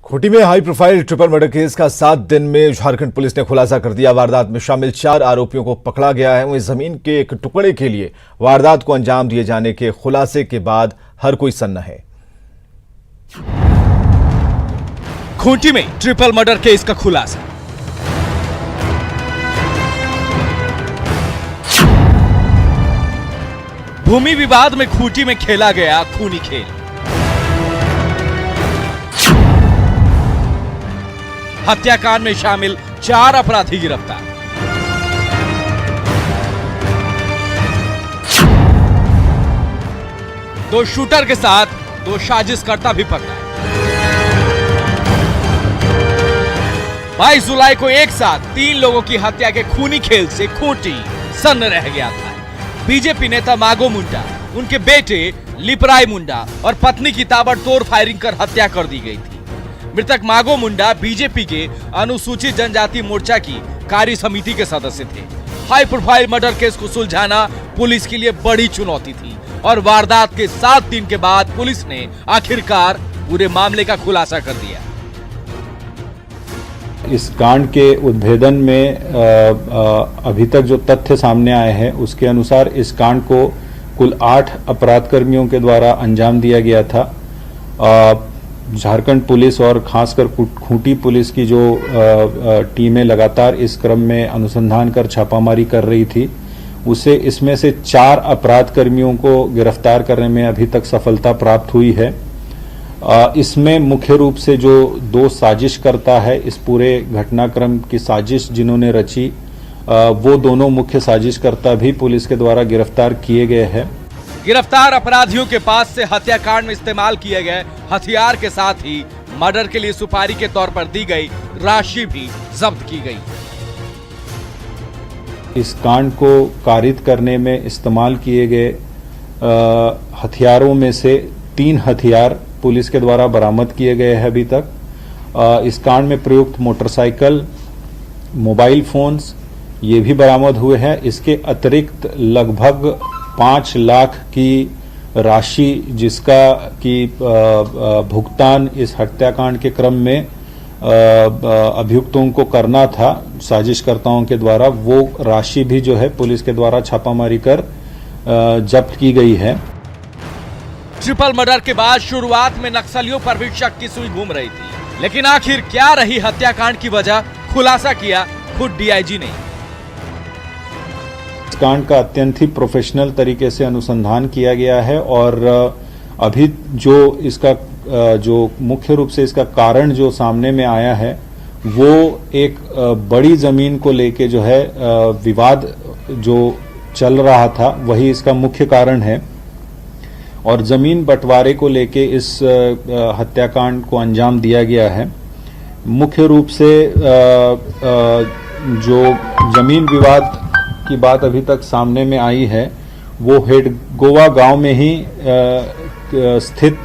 खूंटी में high profile triple murder case का 7 दिन में झारखंड पुलिस ने खुलासा कर दिया। वारदात में शामिल 4 आरोपियों को पकड़ा गया है। वहीं जमीन के एक टुकड़े के लिए वारदात को अंजाम दिए जाने के खुलासे के बाद हर कोई सन्न है। खूंटी में ट्रिपल मर्डर केस का खुलासा। भूमि विवाद में खूंटी में खेला गया खूनी खेल। हत्याकांड में शामिल 4 अपराधी गिरफ्तार। दो शूटर के साथ 2 साजिशकर्ता भी पकड़ा। 22 जुलाई को एक साथ 3 लोगों की हत्या के खूनी खेल से खूंटी सन्न रह गया था। बीजेपी नेता मागो मुंडा, उनके बेटे लिपराय मुंडा और पत्नी की ताबड़तोड़ फायरिंग कर हत्या कर दी गई थी। मृतक मागो मुंडा बीजेपी के अनुसूचित जनजाति मोर्चा की कार्य समिति के सदस्य थे। हाई प्रोफाइल मर्डर केस को सुलझाना पुलिस के लिए बड़ी चुनौती थी और वारदात के 7 दिन के बाद पुलिस ने आखिरकार पूरे मामले का खुलासा कर दिया। इस कांड के उद्भेदन में अभी तक जो तथ्य सामने आए हैं उसके अनुसार इस कांड को कुल 8 अपराधकर्मियों के द्वारा अंजाम दिया गया था। झारखंड पुलिस और खासकर खूंटी पुलिस की जो टीमें लगातार इस क्रम में अनुसंधान कर छापामारी कर रही थी, उसे इसमें से 4 अपराधकर्मियों को गिरफ्तार करने में अभी तक सफलता प्राप्त हुई है। इसमें मुख्य रूप से जो 2 साजिशकर्ता है, इस पूरे घटनाक्रम की साजिश जिन्होंने रची, वो दोनों मुख्य साजिशकर्ता भी पुलिस के द्वारा गिरफ्तार किए गए हैं। गिरफ्तार अपराधियों के पास से हत्याकांड में इस्तेमाल किए गए हथियार के साथ ही मर्डर के लिए सुपारी के तौर पर दी गई राशि भी जब्त की गई। इस कांड को कारित करने में इस्तेमाल किए गए हथियारों में से 3 हथियार पुलिस के द्वारा बरामद किए गए हैं अभी तक। इस कांड में प्रयुक्त मोटरसाइकिल, मोबाइल फोन्स ये भी बरामद हुए हैं। इसके अतिरिक्त लगभग 5 लाख की राशि जिसका कि भुगतान इस हत्याकांड के क्रम में अभियुक्तों को करना था साजिशकर्ताओं के द्वारा, वो राशि भी जो है पुलिस के द्वारा छापामारी कर जब्त की गई है। ट्रिपल मर्डर के बाद शुरुआत में नक्सलियों पर भी शक की सुई घूम रही थी, लेकिन आखिर क्या रही हत्याकांड की वजह, खुलासा किया खुद डीआईजी ने। इस कांड का अत्यंत ही प्रोफेशनल तरीके से अनुसंधान किया गया है और अभी जो इसका जो मुख्य रूप से इसका कारण जो सामने में आया है, वो एक बड़ी जमीन को लेके जो है विवाद जो चल रहा था, वही इसका मुख्य कारण है। और जमीन बंटवारे को लेके इस हत्याकांड को अंजाम दिया गया है। मुख्य रूप से जो जमीन विवाद की बात अभी तक सामने में आई है, वो हेडगोवा गांव में ही स्थित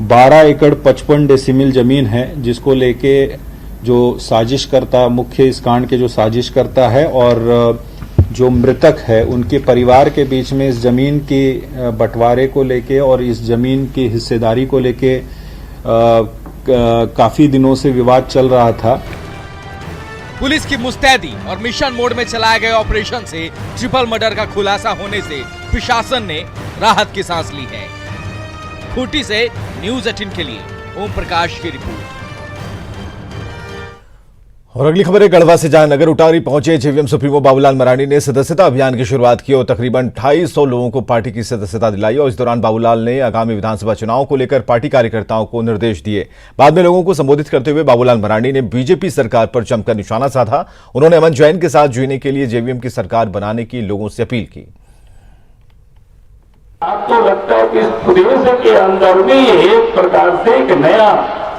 12 एकड़ 55 डेसिमिल जमीन है, जिसको लेके जो साजिशकर्ता, मुख्य इस कांड के जो साजिशकर्ता है और जो मृतक है, उनके परिवार के बीच में इस जमीन की बंटवारे को लेके और इस जमीन की हिस्सेदारी को लेके काफी दिनों से विवाद चल रहा था। पुलिस की मुस्तैदी और मिशन मोड में चलाए गए ऑपरेशन से ट्रिपल मर्डर का खुलासा होने से प्रशासन ने राहत की सांस ली है। खूंटी से न्यूज़ 18 के लिए ओम प्रकाश की रिपोर्ट। और अगली खबर है गढ़वा से, जहां नगर उटारी पहुंचे जेवीएम सुप्रीमो बाबूलाल मरांडी ने सदस्यता अभियान की शुरुआत की और तकरीबन 250 लोगों को पार्टी की सदस्यता दिलाई। और इस दौरान बाबूलाल ने आगामी विधानसभा चुनाव को लेकर पार्टी कार्यकर्ताओं को निर्देश दिए। बाद में लोगों को संबोधित करते हुए बाबूलाल मरांडी ने बीजेपी सरकार पर जमकर निशाना साधा। उन्होंने अमन जैन के साथ जीने के लिए जेवीएम की सरकार बनाने की लोगों से अपील की। आपको लगता है कि इस प्रदेश के अंदर में एक प्रकार से एक नया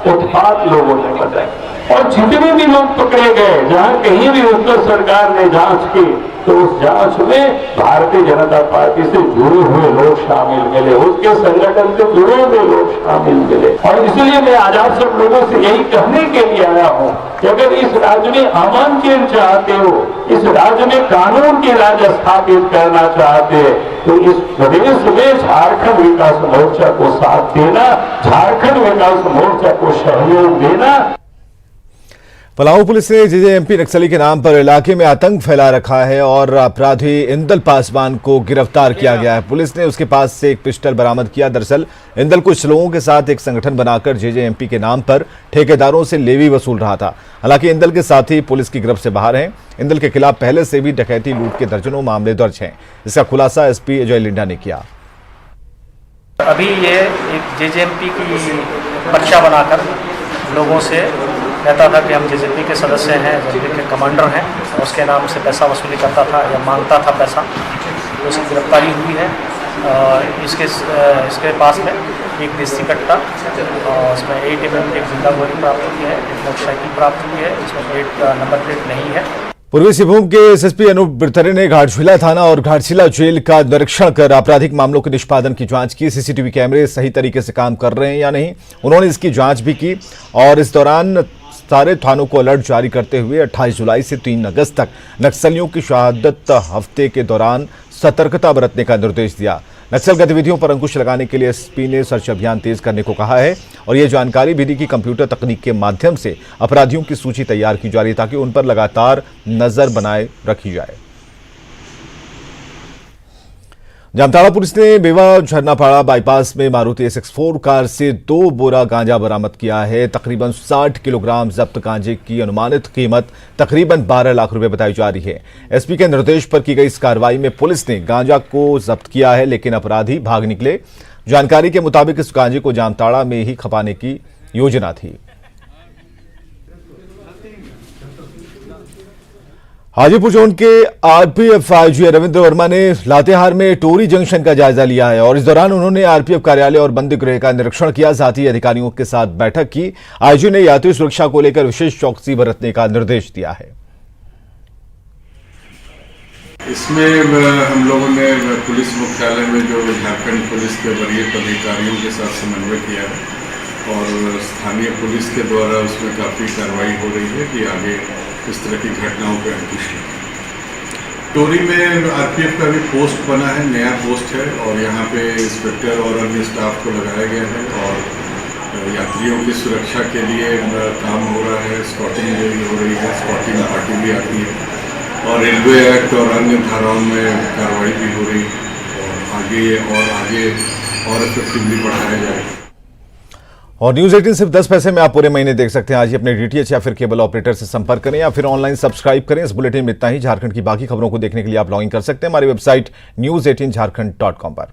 उत्पाद लोगों ने बताया, और जितने भी लोग पकड़े गए, जहां कहीं भी उत्तर सरकार ने जांच की, तो उस जांच में भारतीय जनता पार्टी से जुड़े हुए लोग शामिल मिले, उसके संगठन से जुड़े हुए लोग शामिल मिले। और इसलिए मैं आज आप सब लोगों से यही कहने के लिए आया हूं कि अगर इस राज्य में अमन चैन चाहते हो, इस राज्य में कानून की राज स्थापित करना चाहते हैं, तो इस प्रदेश में झारखंड विकास मोर्चा को साथ देना, झारखंड विकास मोर्चा को सहयोग देना। पलामू पुलिस ने जेजेएमपी नक्सली के नाम पर इलाके में आतंक फैला रखा है और अपराधी इंदल पासवान को गिरफ्तार किया गया है। पुलिस ने उसके पास से एक पिस्टल बरामद किया। दरअसल इंदल कुछ लोगों के साथ एक संगठन बनाकर जेजेएमपी के नाम पर ठेकेदारों से लेवी वसूल रहा था। हालांकि इंदल के साथी पुलिस की गिरफ्त से बाहर हैं। इंदल के खिलाफ पहले से भी डकैती, लूट के दर्जनों मामले दर्ज हैं। इसका खुलासा एसपी अजय लिंडा ने किया। अभी ये एक जेजेएमपी की पर्चा बनाकर लोगों से कहता था कि हम जेजेपी के सदस्य हैं, जेजेपी के कमांडर हैं, उसके नाम से पैसा वसूली करता था या मांगता था पैसा। उसकी गिरफ्तारी हुई है। इसके पास में एक देसी कट्टा और उसमें 8 mm एक जिंदा गोली प्राप्त हुई है, एक मोटरसाइकिल प्राप्त हुई है, इसमें नंबर प्लेट नहीं है। पूर्वी सिंहभूम के एसएसपी अनूप बिरतरे ने घाटशिला थाना और घाटशिला जेल का निरीक्षण कर आपराधिक मामलों के निष्पादन की जांच की। सीसीटीवी कैमरे सही तरीके से काम कर रहे हैं या नहीं, उन्होंने इसकी जांच भी की। और इस दौरान सारे थानों को अलर्ट जारी करते हुए 28 जुलाई से 3 अगस्त तक नक्सलियों की शहादत हफ्ते के दौरान सतर्कता बरतने का निर्देश दिया। नक्सल गतिविधियों पर अंकुश लगाने के लिए एसपी ने सर्च अभियान तेज करने को कहा है और यह जानकारी भी दी कि कंप्यूटर तकनीक के माध्यम से अपराधियों की सूची तैयार की जा रही है ताकि उन पर लगातार नजर बनाए रखी जाए। जामताड़ा पुलिस ने बेवा झरनापाड़ा बाईपास में मारुति SX4 कार से 2 बोरा गांजा बरामद किया है। तकरीबन 60 किलोग्राम जब्त गांजे की अनुमानित कीमत तकरीबन 12 लाख रुपए बताई जा रही है। एसपी के निर्देश पर की गई इस कार्रवाई में पुलिस ने गांजा को जब्त किया है, लेकिन अपराधी भाग निकले। जानकारी के मुताबिक इस गांजे को जामताड़ा में ही खपाने की योजना थी। हाजीपुर जोन के आरपीएफ आईजी रविंद्र वर्मा ने लातेहार में टोरी जंक्शन का जायजा लिया है और इस दौरान उन्होंने आरपीएफ कार्यालय और बंदी गृह का निरीक्षण किया। साथ ही अधिकारियों के साथ बैठक की। आईजी ने यात्री सुरक्षा को लेकर विशेष चौकसी बरतने का निर्देश दिया है। इसमें हम लोगों ने पुलिस मुख्यालय में जो झारखंड पुलिस के वरीय अधिकारियों के साथ समन्वय किया है और स्थानीय पुलिस के द्वारा उसमें काफ़ी कार्रवाई हो रही है कि आगे इस तरह की घटनाओं पर अंकुश लगे। टोरी में आरपीएफ का भी पोस्ट बना है, नया पोस्ट है और यहाँ पे इंस्पेक्टर और अन्य स्टाफ को लगाया गया है और यात्रियों की सुरक्षा के लिए काम हो रहा है। स्कॉटिंग भी हो रही है, स्कॉटिंग पार्टी भी आती है और रेलवे एक्ट और अन्य धाराओं में कार्रवाई भी हो रही है और आगे इफेक्टिवली बढ़ाया जाएगा। और न्यूज 18 सिर्फ 10 पैसे में आप पूरे महीने देख सकते हैं। आज ही अपने डीटीएच या फिर केबल ऑपरेटर से संपर्क करें या फिर ऑनलाइन सब्सक्राइब करें। इस बुलेटिन में इतना ही। झारखंड की बाकी खबरों को देखने के लिए आप लॉगिन कर सकते हैं हमारी वेबसाइट news18jharkhand.com पर।